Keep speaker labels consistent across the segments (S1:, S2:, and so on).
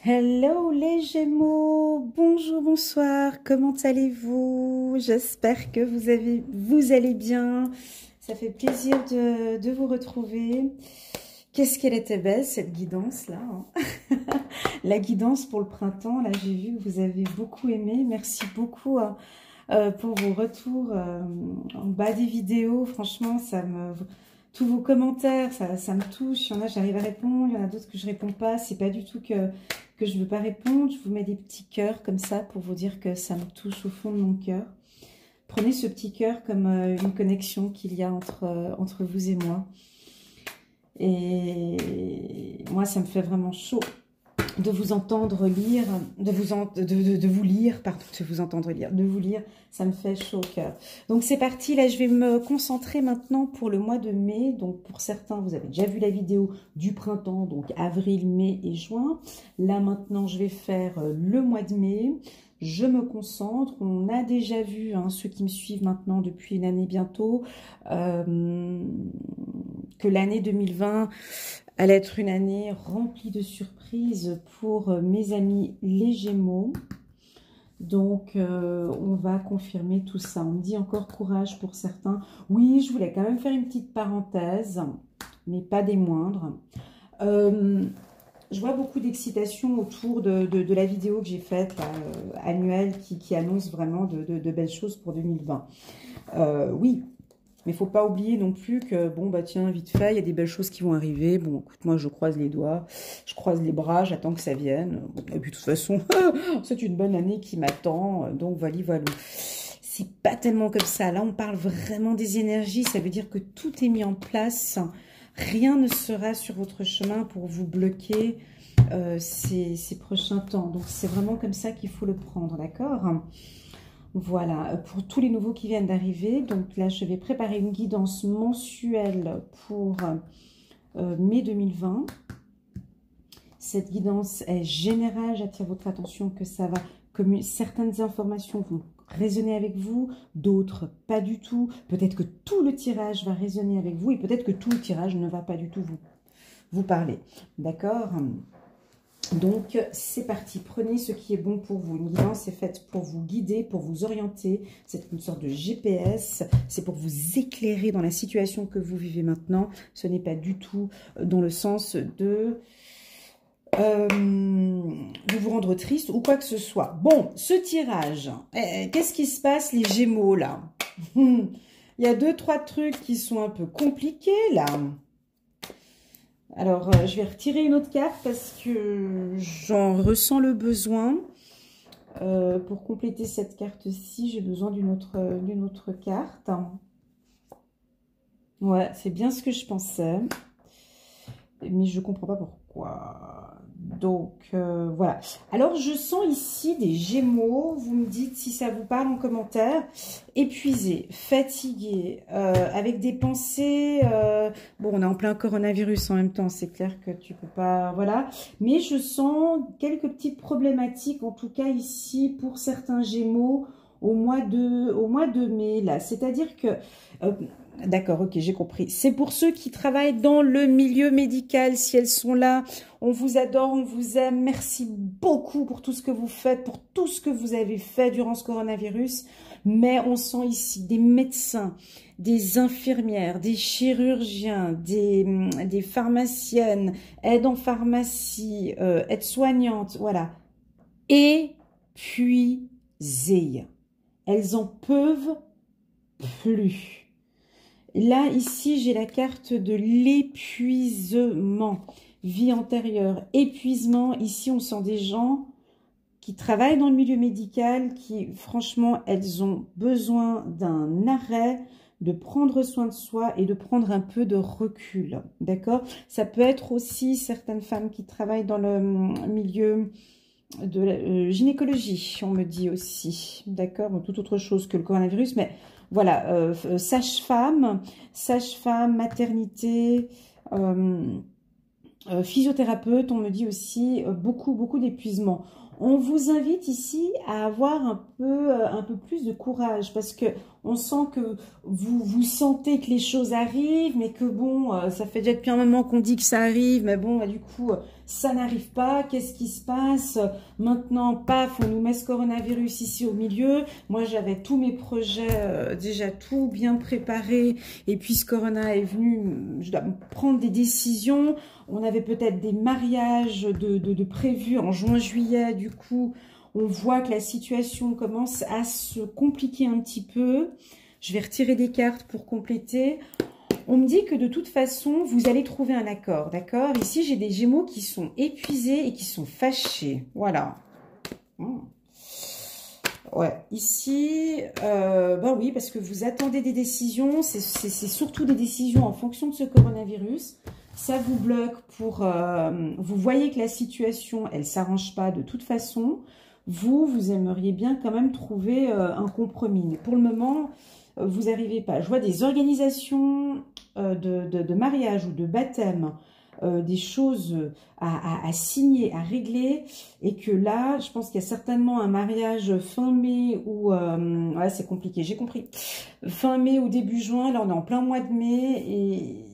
S1: Hello les Gémeaux, bonjour, bonsoir, comment allez-vous? J'espère que vous allez bien. Ça fait plaisir de vous retrouver. Qu'est-ce qu'elle était belle cette guidance là, hein. La guidance pour le printemps, là j'ai vu que vous avez beaucoup aimé. Merci beaucoup pour vos retours en bas des vidéos. Franchement, tous vos commentaires, ça me touche. Il y en a, j'arrive à répondre. Il y en a d'autres que je réponds pas. C'est pas du tout que je veux pas répondre. Je vous mets des petits cœurs comme ça pour vous dire que ça me touche au fond de mon cœur. Prenez ce petit cœur comme une connexion qu'il y a entre vous et moi. Et moi, ça me fait vraiment chaud de vous entendre lire, de vous lire, pardon, de vous entendre lire, de vous lire, ça me fait chaud au cœur. Donc c'est parti, là je vais me concentrer maintenant pour le mois de mai. Donc pour certains, vous avez déjà vu la vidéo du printemps, donc avril, mai et juin. Là maintenant, je vais faire le mois de mai. Je me concentre, on a déjà vu, hein, ceux qui me suivent maintenant depuis une année bientôt, que l'année 2020 allait être une année remplie de surprises pour mes amis les Gémeaux. Donc, on va confirmer tout ça. On me dit encore courage pour certains. Oui, je voulais quand même faire une petite parenthèse, mais pas des moindres. Je vois beaucoup d'excitation autour de la vidéo que j'ai faite annuelle qui annonce vraiment de belles choses pour 2020. Oui, mais il ne faut pas oublier non plus que, bon, bah tiens, vite fait, il y a des belles choses qui vont arriver. Bon, écoute, moi, je croise les doigts, je croise les bras, j'attends que ça vienne. Bon, et puis, de toute façon, c'est une bonne année qui m'attend. Donc, voilà, voilà. C'est pas tellement comme ça. Là, on parle vraiment des énergies. Ça veut dire que tout est mis en place. Rien ne sera sur votre chemin pour vous bloquer ces prochains temps. Donc, c'est vraiment comme ça qu'il faut le prendre, d'accord ? Voilà, pour tous les nouveaux qui viennent d'arriver, donc là je vais préparer une guidance mensuelle pour mai 2020. Cette guidance est générale, j'attire votre attention que ça va, comme certaines informations vont résonner avec vous, d'autres pas du tout. Peut-être que tout le tirage va résonner avec vous et peut-être que tout le tirage ne va pas du tout vous parler. D'accord ? Donc, c'est parti. Prenez ce qui est bon pour vous. Une guidance est faite pour vous guider, pour vous orienter. C'est une sorte de GPS. C'est pour vous éclairer dans la situation que vous vivez maintenant. Ce n'est pas du tout dans le sens de vous rendre triste ou quoi que ce soit. Bon, ce tirage, qu'est-ce qui se passe les Gémeaux là? Il y a 2-3 trucs qui sont un peu compliqués là. Alors, je vais retirer une autre carte parce que j'en ressens le besoin. Pour compléter cette carte-ci, j'ai besoin d'une autre carte. Ouais, c'est bien ce que je pensais. Mais je ne comprends pas pourquoi. Donc, voilà. Alors, je sens ici des Gémeaux. Vous me dites si ça vous parle en commentaire. Épuisés, fatigués, avec des pensées... bon, on est en plein coronavirus en même temps. C'est clair que tu peux pas... Voilà. Mais je sens quelques petites problématiques, en tout cas ici, pour certains Gémeaux au mois de mai, là. C'est-à-dire que... d'accord, ok, j'ai compris. C'est pour ceux qui travaillent dans le milieu médical, si elles sont là. On vous adore, on vous aime. Merci beaucoup pour tout ce que vous faites, pour tout ce que vous avez fait durant ce coronavirus. Mais on sent ici des médecins, des infirmières, des chirurgiens, des pharmaciennes, aides en pharmacie, aides-soignantes, voilà. Épuisées. Elles en peuvent plus. Là, ici, j'ai la carte de l'épuisement. Vie antérieure, épuisement. Ici, on sent des gens qui travaillent dans le milieu médical, qui, franchement, elles ont besoin d'un arrêt, de prendre soin de soi et de prendre un peu de recul. D'accord? Ça peut être aussi certaines femmes qui travaillent dans le milieu de la gynécologie, on me dit aussi. D'accord? Bon, toute autre chose que le coronavirus, mais... Voilà, sage-femme, maternité, physiothérapeute, on me dit aussi beaucoup d'épuisement. On vous invite ici à avoir un peu plus de courage parce que on sent que vous sentez que les choses arrivent, mais que bon, ça fait déjà depuis un moment qu'on dit que ça arrive, mais bon, du coup, ça n'arrive pas. Qu'est-ce qui se passe? Maintenant, paf, on nous met ce coronavirus ici au milieu. Moi, j'avais tous mes projets déjà tout bien préparés, et puis ce corona est venu, je dois prendre des décisions. On avait peut-être des mariages de prévus en juin-juillet, du coup, on voit que la situation commence à se compliquer un petit peu. Je vais retirer des cartes pour compléter. On me dit que de toute façon, vous allez trouver un accord, d'accord? Ici, j'ai des Gémeaux qui sont épuisés et qui sont fâchés. Voilà. Ouais, ici, ben oui, parce que vous attendez des décisions. C'est surtout des décisions en fonction de ce coronavirus. Ça vous bloque pour... vous voyez que la situation, elle ne s'arrange pas de toute façon. Vous aimeriez bien quand même trouver un compromis. Mais pour le moment, vous n'arrivez pas. Je vois des organisations de mariage ou de baptême, des choses à signer, à régler. Et que là, je pense qu'il y a certainement un mariage fin mai ou... ouais, c'est compliqué, j'ai compris. Fin mai ou début juin, là on est en plein mois de mai.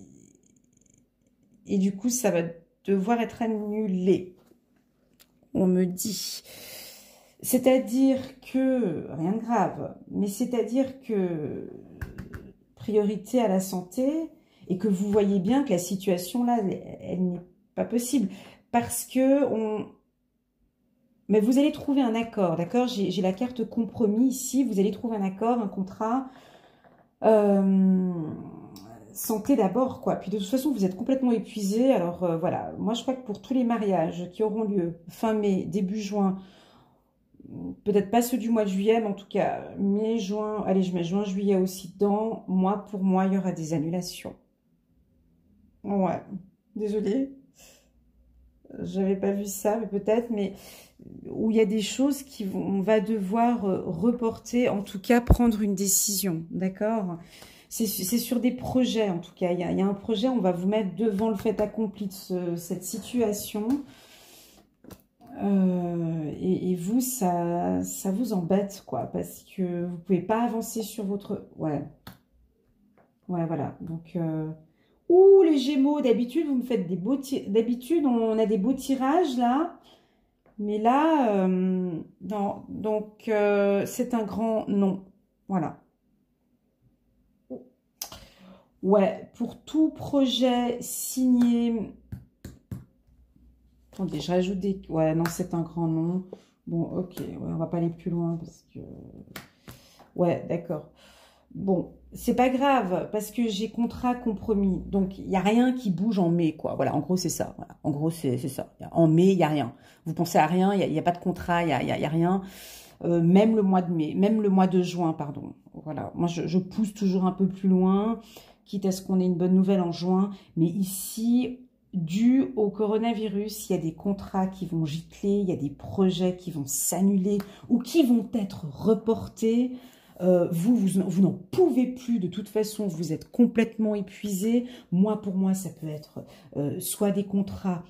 S1: Et du coup, ça va devoir être annulé. On me dit... C'est-à-dire que, rien de grave, mais c'est-à-dire que priorité à la santé et que vous voyez bien que la situation là, elle n'est pas possible. Parce que mais vous allez trouver un accord, d'accord? J'ai la carte compromis ici, vous allez trouver un accord, un contrat. Santé d'abord, quoi. Puis de toute façon, vous êtes complètement épuisé. Alors voilà, moi je crois que pour tous les mariages qui auront lieu fin mai, début juin, peut-être pas ceux du mois de juillet, mais en tout cas, mai, juin, allez, je mets juin, juillet aussi dedans. Moi, pour moi, il y aura des annulations. Ouais, désolée. J'avais pas vu ça, mais peut-être, mais où il y a des choses on va devoir reporter, en tout cas, prendre une décision, d'accord? C'est sur des projets, en tout cas. Il y a un projet, on va vous mettre devant le fait accompli de cette situation. Et vous, ça vous embête, quoi, parce que vous pouvez pas avancer sur votre... Ouais, voilà. Donc, ouh, les Gémeaux, d'habitude, vous me faites des beaux... D'habitude, on a des beaux tirages, là. Mais là, non. Donc, c'est un grand non. Voilà. Ouais, pour tout projet signé... Attendez, je rajoute des... Ouais, non, c'est un grand nom. Bon, ok, ouais, on va pas aller plus loin parce que... Ouais, d'accord. Bon, c'est pas grave parce que j'ai contrat compromis. Donc, il n'y a rien qui bouge en mai, quoi. Voilà, en gros, c'est ça. Voilà. En gros, c'est ça. En mai, il n'y a rien. Vous pensez à rien, il n'y a pas de contrat, il n'y a rien. Même le mois de mai, même le mois de juin, pardon. Voilà, moi, je pousse toujours un peu plus loin, quitte à ce qu'on ait une bonne nouvelle en juin. Mais ici... Dû au coronavirus, il y a des contrats qui vont gicler, il y a des projets qui vont s'annuler ou qui vont être reportés. Vous n'en pouvez plus, de toute façon, vous êtes complètement épuisé. Pour moi, ça peut être soit des contrats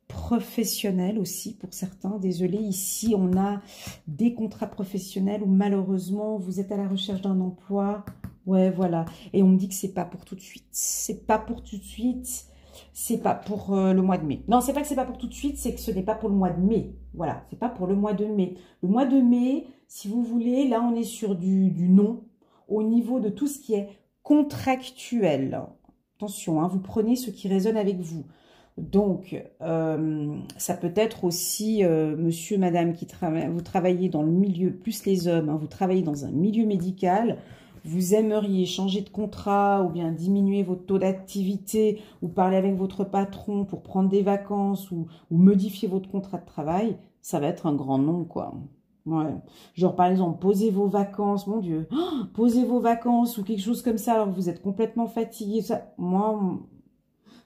S1: professionnels aussi pour certains. Désolé, ici, on a des contrats professionnels où malheureusement, vous êtes à la recherche d'un emploi. Ouais, voilà. Et on me dit que c'est pas pour tout de suite. C'est pas pour tout de suite. C'est pas pour le mois de mai. Non, c'est pas que c'est pas pour tout de suite, c'est que ce n'est pas pour le mois de mai. Voilà, c'est pas pour le mois de mai. Le mois de mai, si vous voulez, là, on est sur du non au niveau de tout ce qui est contractuel. Attention, hein, vous prenez ce qui résonne avec vous. Donc, ça peut être aussi monsieur, madame, vous travaillez dans le milieu, plus les hommes, hein, vous travaillez dans un milieu médical. Vous aimeriez changer de contrat ou bien diminuer votre taux d'activité ou parler avec votre patron pour prendre des vacances ou modifier votre contrat de travail, ça va être un grand non, quoi. Ouais. Genre, par exemple, posez vos vacances, mon Dieu, posez vos vacances ou quelque chose comme ça alors que vous êtes complètement fatigué. Ça, moi,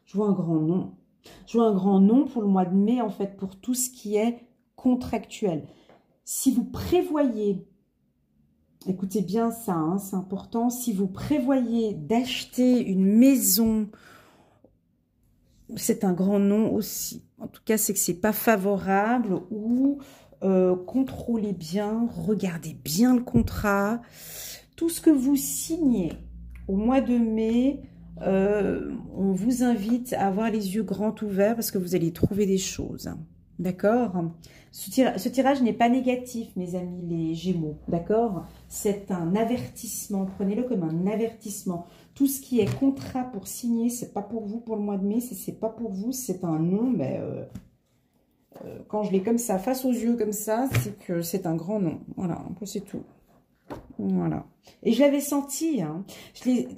S1: je vois un grand non. Je vois un grand non pour le mois de mai, en fait, pour tout ce qui est contractuel. Si vous prévoyez... Écoutez bien ça, hein, c'est important. Si vous prévoyez d'acheter une maison, c'est un grand non aussi. En tout cas, c'est que c'est pas favorable ou contrôlez bien, regardez bien le contrat. Tout ce que vous signez au mois de mai, on vous invite à avoir les yeux grands ouverts parce que vous allez trouver des choses. D'accord? Ce tirage n'est pas négatif, mes amis les Gémeaux. D'accord? C'est un avertissement. Prenez-le comme un avertissement. Tout ce qui est contrat pour signer, c'est pas pour vous pour le mois de mai. C'est pas pour vous, c'est un non, mais quand je l'ai comme ça, face aux yeux comme ça, c'est que c'est un grand non. Voilà, c'est tout. Voilà. Et je l'avais senti, hein.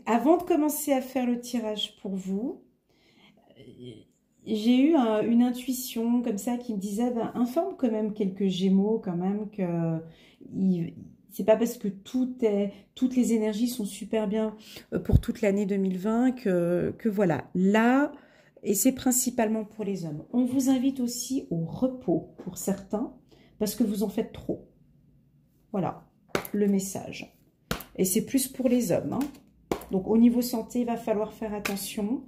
S1: Avant de commencer à faire le tirage pour vous, j'ai eu une intuition comme ça qui me disait, ben, informe quand même quelques Gémeaux, quand même, que c'est pas parce que toutes les énergies sont super bien pour toute l'année 2020 que voilà. Là, et c'est principalement pour les hommes. On vous invite aussi au repos pour certains, parce que vous en faites trop. Voilà le message. Et c'est plus pour les hommes, hein. Donc, au niveau santé, il va falloir faire attention.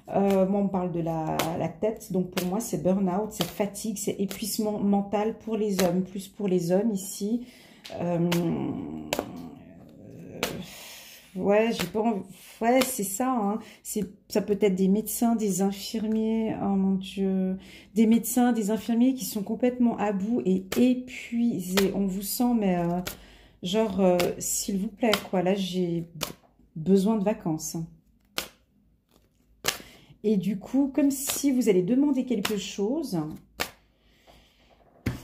S1: Moi, on me parle de la tête. Donc, pour moi, c'est burn-out, c'est fatigue, c'est épuisement mental pour les hommes. Plus pour les hommes ici. Ouais, j'ai pas envie. Ouais, c'est ça, hein. Ça peut être des médecins, des infirmiers, oh mon Dieu, des médecins, des infirmiers qui sont complètement à bout et épuisés. On vous sent, mais genre, s'il vous plaît, quoi. Là, j'ai besoin de vacances. Et du coup, comme si vous allez demander quelque chose,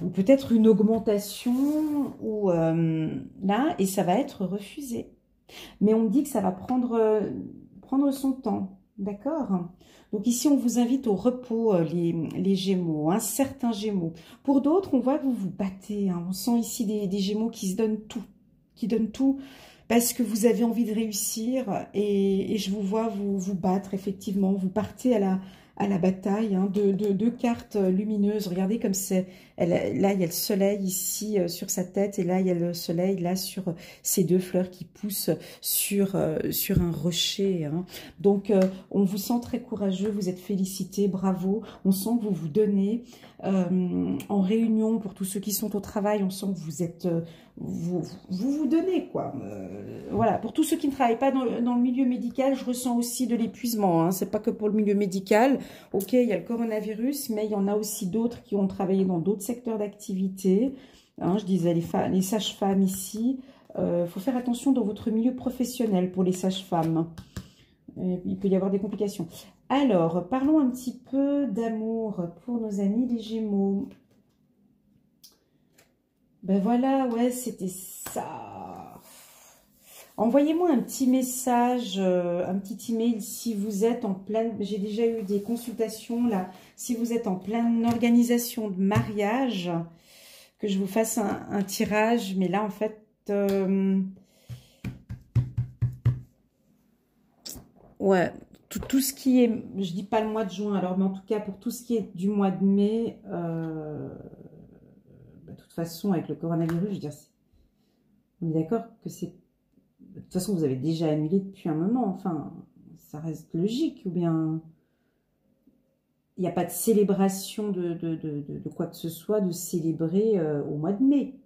S1: ou peut-être une augmentation, ou là, et ça va être refusé. Mais on me dit que ça va prendre son temps, d'accord? Donc ici, on vous invite au repos, les Gémeaux, hein, certains Gémeaux. Pour d'autres, on voit que vous vous battez, hein. On sent ici des Gémeaux qui se donnent tout, parce que vous avez envie de réussir. Et je vous vois vous battre, effectivement. Vous partez à la bataille, hein, deux cartes lumineuses. Regardez comme c'est. Là, il y a le soleil ici sur sa tête. Et là, il y a le soleil là sur ces deux fleurs qui poussent sur un rocher, hein. Donc, on vous sent très courageux. Vous êtes félicité, bravo. On sent que vous vous donnez. En réunion, pour tous ceux qui sont au travail, on sent que vous êtes... vous donnez, quoi. Voilà. Pour tous ceux qui ne travaillent pas dans le milieu médical, je ressens aussi de l'épuisement, hein. C'est pas que pour le milieu médical. Ok, il y a le coronavirus, mais il y en a aussi d'autres qui ont travaillé dans d'autres secteurs d'activité. Hein, je disais les sages-femmes ici. Faut faire attention dans votre milieu professionnel pour les sages-femmes. Il peut y avoir des complications. Alors, parlons un petit peu d'amour pour nos amis les Gémeaux. Ben voilà, ouais, c'était ça. Envoyez-moi un petit message, un petit email si vous êtes en pleine... J'ai déjà eu des consultations là. Si vous êtes en pleine organisation de mariage, que je vous fasse un tirage. Mais là, en fait... ouais, tout ce qui est... Je dis pas le mois de juin, alors, mais en tout cas, pour tout ce qui est du mois de mai... de toute façon, avec le coronavirus, je veux dire... On est d'accord que c'est... De toute façon, vous avez déjà annulé depuis un moment. Enfin, ça reste logique. Ou bien, il n'y a pas de célébration de quoi que ce soit, de célébrer au mois de mai.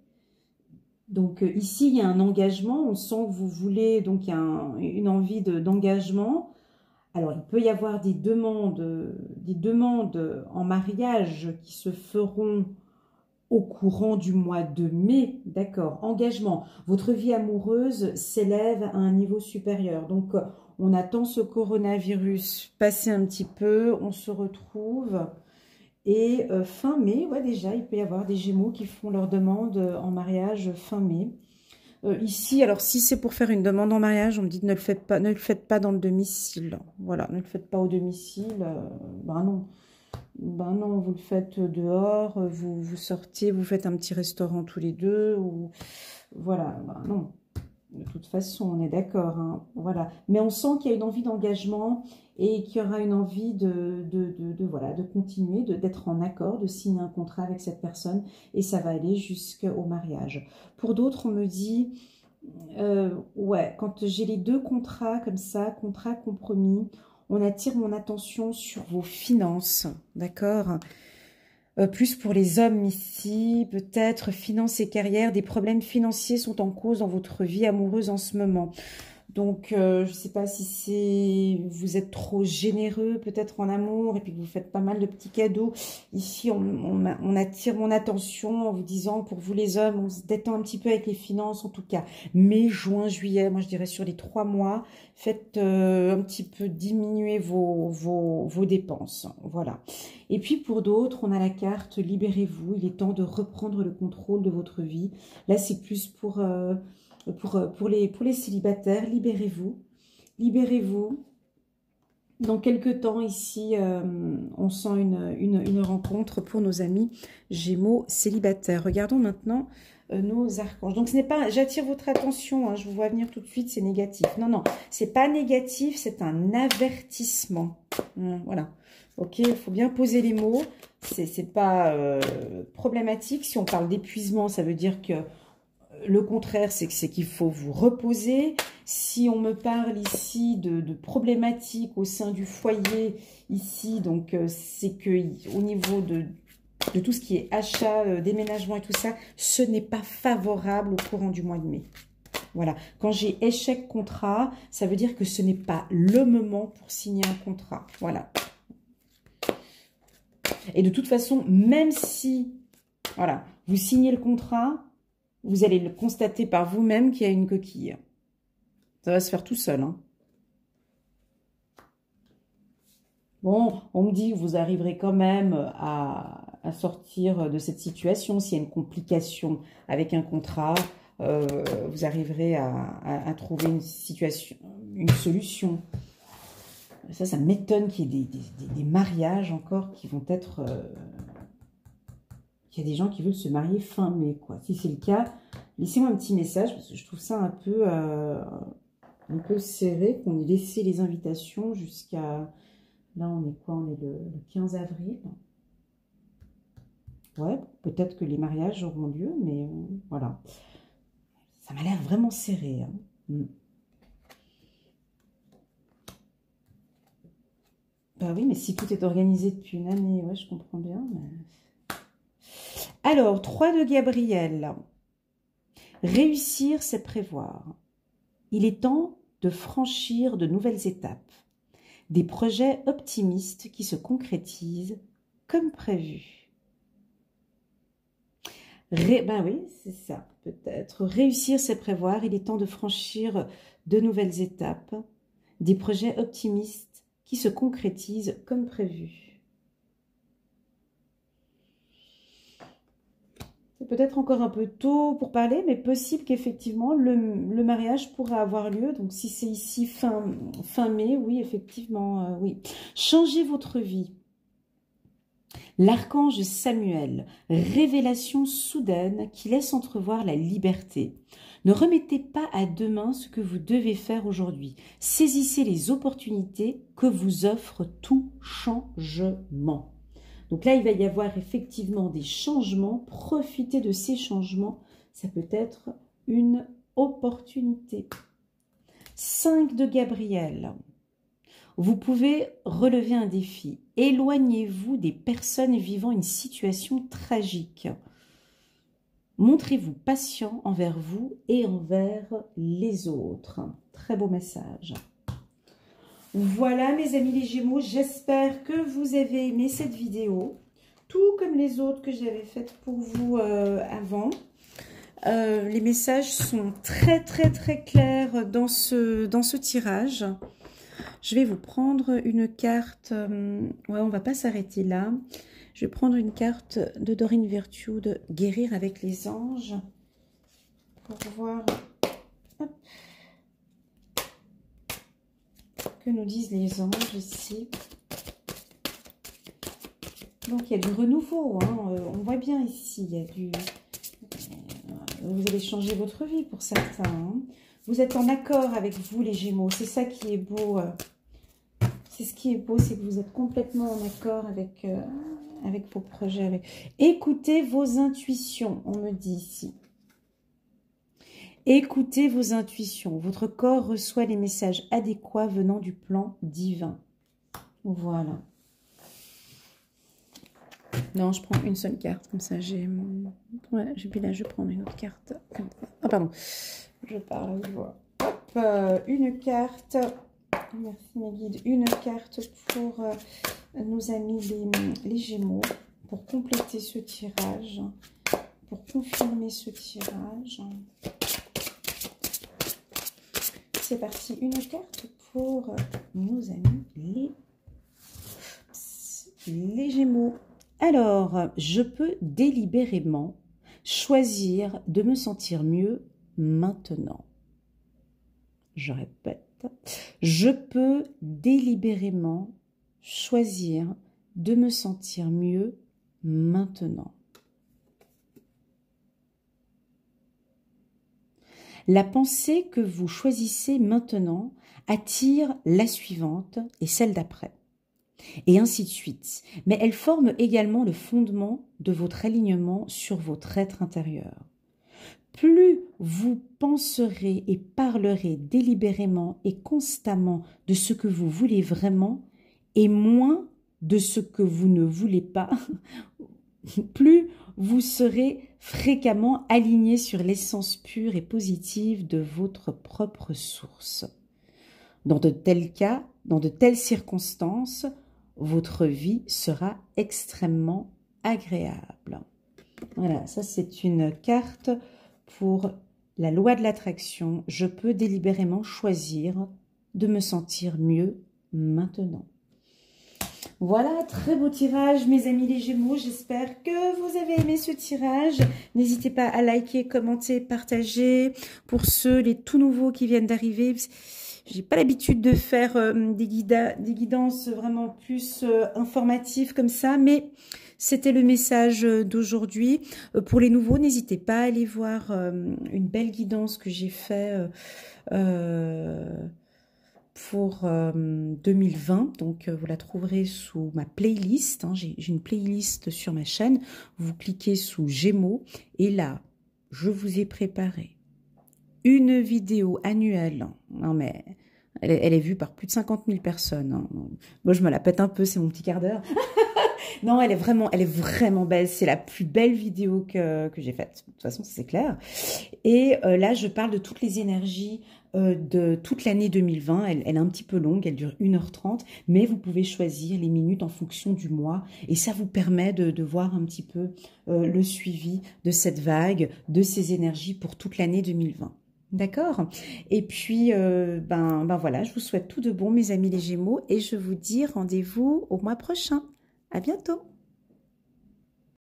S1: Donc, ici, il y a un engagement. On sent que vous voulez... Donc, il y a une envie d'engagement. Alors, il peut y avoir des demandes en mariage qui se feront au courant du mois de mai, d'accord, engagement. Votre vie amoureuse s'élève à un niveau supérieur. Donc, on attend ce coronavirus passer un petit peu, on se retrouve. Et fin mai, ouais, déjà, il peut y avoir des Gémeaux qui font leur demande en mariage fin mai. Ici, alors si c'est pour faire une demande en mariage, on me dit ne le faites pas dans le domicile. Voilà, ne le faites pas au domicile. Ben non. Ben non, vous le faites dehors, vous sortez, vous faites un petit restaurant tous les deux, ou voilà, ben non. De toute façon, on est d'accord, hein, voilà. Mais on sent qu'il y a une envie d'engagement et qu'il y aura une envie voilà, de continuer, d'être en accord, de signer un contrat avec cette personne, et ça va aller jusqu'au mariage. Pour d'autres, on me dit, ouais, quand j'ai les deux contrats comme ça, contrat compromis, on attire mon attention sur vos finances, d'accord? Plus pour les hommes ici, peut-être finances et carrière, des problèmes financiers sont en cause dans votre vie amoureuse en ce moment. Donc, je ne sais pas si c'est vous êtes trop généreux peut-être en amour et puis que vous faites pas mal de petits cadeaux. Ici, on attire mon attention en vous disant, pour vous les hommes, on se détend un petit peu avec les finances en tout cas. Mai, juin, juillet, moi je dirais sur les 3 mois, faites un petit peu diminuer vos dépenses. Voilà. Et puis pour d'autres, on a la carte libérez-vous. Il est temps de reprendre le contrôle de votre vie. Là, c'est plus pour les célibataires, libérez-vous. Libérez-vous. Dans quelques temps, ici, on sent une rencontre pour nos amis Gémeaux célibataires. Regardons maintenant nos archanges. Donc, ce n'est pas... J'attire votre attention, hein, je vous vois venir tout de suite, c'est négatif. Non, non, c'est pas négatif, c'est un avertissement. Voilà. Ok, il faut bien poser les mots. C'est pas problématique. Si on parle d'épuisement, ça veut dire que le contraire, c'est qu'il faut vous reposer. Si on me parle ici de problématiques au sein du foyer, ici, donc c'est que au niveau de tout ce qui est achat, déménagement et tout ça, ce n'est pas favorable au courant du mois de mai. Voilà. Quand j'ai échec contrat, ça veut dire que ce n'est pas le moment pour signer un contrat. Voilà. Et de toute façon, même si, voilà, vous signez le contrat, vous allez le constater par vous-même qu'il y a une coquille. Ça va se faire tout seul. Hein. Bon, on me dit que vous arriverez quand même à sortir de cette situation. S'il y a une complication avec un contrat, vous arriverez à trouver une solution. Ça m'étonne qu'il y ait des mariages encore qui vont être... qu'il y a des gens qui veulent se marier fin mai, quoi. Si c'est le cas, laissez-moi un petit message, parce que je trouve ça un peu serré, qu'on ait laissé les invitations jusqu'à... Là, on est quoi? On est le 15 avril. Ouais, peut-être que les mariages auront lieu, mais voilà. Ça m'a l'air vraiment serré. Hein. Bah oui, mais si tout est organisé depuis une année, ouais, je comprends bien. Mais... Alors, 3 de Gabriel. Réussir, c'est prévoir. Il est temps de franchir de nouvelles étapes. Des projets optimistes qui se concrétisent comme prévu. Ben oui, c'est ça, peut-être. Réussir, c'est prévoir. Il est temps de franchir de nouvelles étapes. Des projets optimistes qui se concrétisent comme prévu. C'est peut-être encore un peu tôt pour parler, mais possible qu'effectivement, le mariage pourra avoir lieu. Donc, si c'est ici fin mai, oui, effectivement, oui. Changez votre vie. L'archange Samuel, révélation soudaine qui laisse entrevoir la liberté. Ne remettez pas à demain ce que vous devez faire aujourd'hui. Saisissez les opportunités que vous offre tout changement. Donc là, il va y avoir effectivement des changements. Profitez de ces changements. Ça peut être une opportunité. 5 de Gabriel. Vous pouvez relever un défi. Éloignez-vous des personnes vivant une situation tragique. Montrez-vous patient envers vous et envers les autres. Très beau message. Voilà mes amis les Gémeaux, j'espère que vous avez aimé cette vidéo, tout comme les autres que j'avais faites pour vous avant. Les messages sont très clairs dans ce tirage. Je vais vous prendre une carte, ouais, on va pas s'arrêter là. Je vais prendre une carte de Dorine Virtue de Guérir avec les anges pour voir hop, que nous disent les anges ici. Donc il y a du renouveau, hein. On voit bien ici, il y a du... vous allez changer votre vie pour certains. Hein. Vous êtes en accord avec vous les Gémeaux, c'est ça qui est beau. C'est ce qui est beau, c'est que vous êtes complètement en accord avec vos projets. Écoutez vos intuitions, on me dit ici. Écoutez vos intuitions. Votre corps reçoit les messages adéquats venant du plan divin. Voilà. Non, je prends une seule carte, comme ça j'ai... Ouais, puis là, je vais prendre une autre carte. Ah, pardon. Je parle à haute voix. Hop, une carte. Merci mes guides. Une carte pour nos amis les Gémeaux. Pour compléter ce tirage. Pour confirmer ce tirage. C'est parti. Une carte pour nos amis les Gémeaux. Alors, je peux délibérément choisir de me sentir mieux maintenant. Je répète, je peux délibérément choisir de me sentir mieux maintenant. La pensée que vous choisissez maintenant attire la suivante et celle d'après. Et ainsi de suite. Mais elle forme également le fondement de votre alignement sur votre être intérieur. Plus vous penserez et parlerez délibérément et constamment de ce que vous voulez vraiment et moins de ce que vous ne voulez pas, plus vous serez fréquemment aligné sur l'essence pure et positive de votre propre source. Dans de tels cas, dans de telles circonstances, votre vie sera extrêmement agréable. Voilà, ça c'est une carte pour la loi de l'attraction. Je peux délibérément choisir de me sentir mieux maintenant. Voilà, très beau tirage, mes amis les Gémeaux. J'espère que vous avez aimé ce tirage. N'hésitez pas à liker, commenter, partager. Pour ceux, les tout nouveaux qui viennent d'arriver, j'ai pas l'habitude de faire des guidances vraiment plus informatives comme ça, mais c'était le message d'aujourd'hui. Pour les nouveaux, n'hésitez pas à aller voir une belle guidance que j'ai fait pour 2020. Donc, vous la trouverez sous ma playlist. Hein. J'ai une playlist sur ma chaîne. Vous cliquez sous Gémeaux et là, je vous ai préparé une vidéo annuelle. Non mais, elle est vue par plus de 50 000 personnes. Hein. Moi, je me la pète un peu, c'est mon petit quart d'heure. Non, elle est vraiment belle. C'est la plus belle vidéo que j'ai faite. De toute façon, c'est clair. Et là, je parle de toutes les énergies de toute l'année 2020. Elle est un petit peu longue, elle dure 1h30, mais vous pouvez choisir les minutes en fonction du mois. Et ça vous permet de voir un petit peu le suivi de cette vague, de ces énergies pour toute l'année 2020. D'accord? Et puis, ben voilà, je vous souhaite tout de bon, mes amis les Gémeaux, et je vous dis rendez-vous au mois prochain. À bientôt!